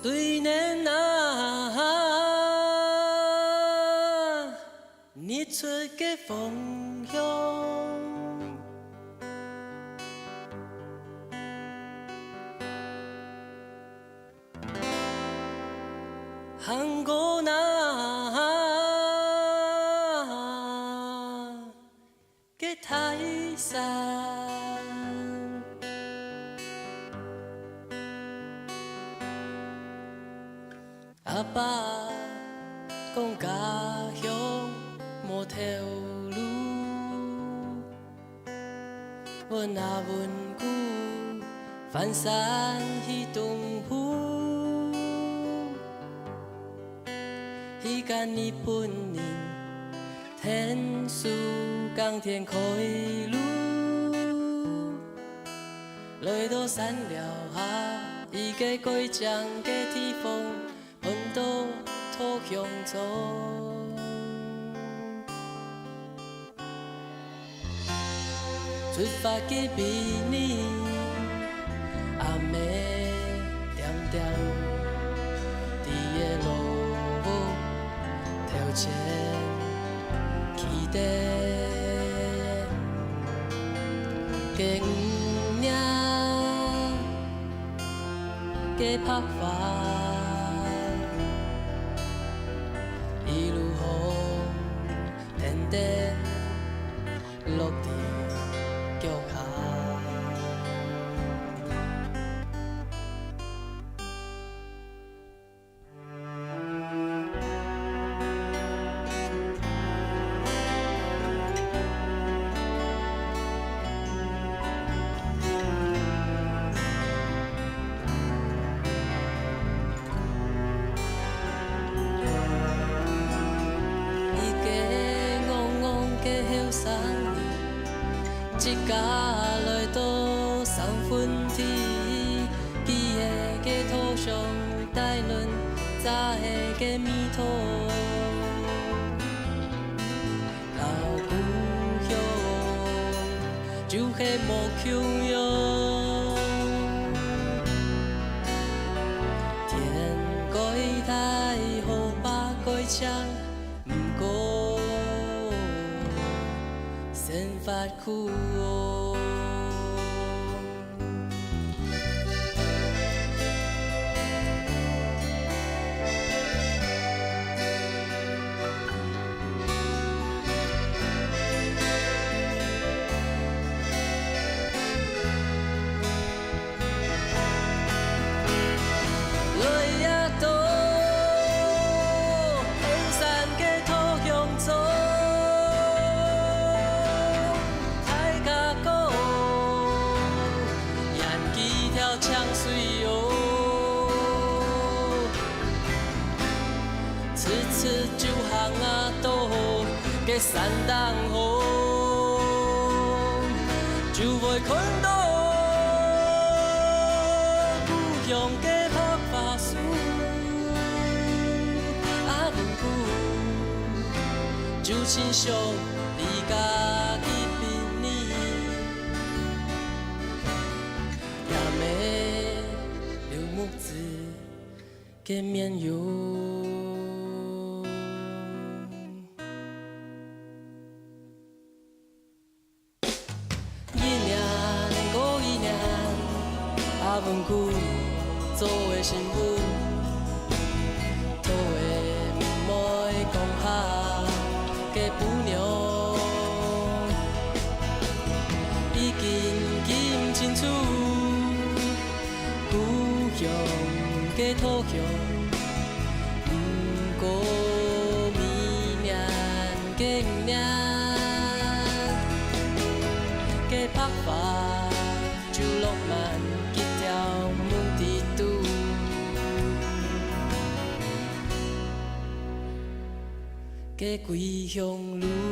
对念啊，日出的方向，韩国那嘅泰山。阿爸讲家乡无条路，阮阿文久翻山去东湖，迄间日本人天书港天开路，来到山了下，伊个过江个地方。闻到土香草，出发嘅美丽，暗暝点点，伫个路头前起地，嘅黄领，嘅拍法。落地腳下，伊個戇戇嘅後生。一家來到三分天，記的個土上帶論早的個米土，老故鄉就係無窮樣，天改大河把改強，唔過。生發苦哦，來呀到後山嘅土香草。槍水哦，次次就行啊到嘅山當河，就會看到故鄉嘅白髮樹，阿文久就親像你家己邊呢。柳木子嘅面容，一年過一年，阿文久做嘅新聞，土嘅妹講下嘅姑娘，已經記唔清楚。故鄉嘅土鄉，唔過明年嘅五年，嘅拍法就落滿一條木地圖，嘅歸鄉路。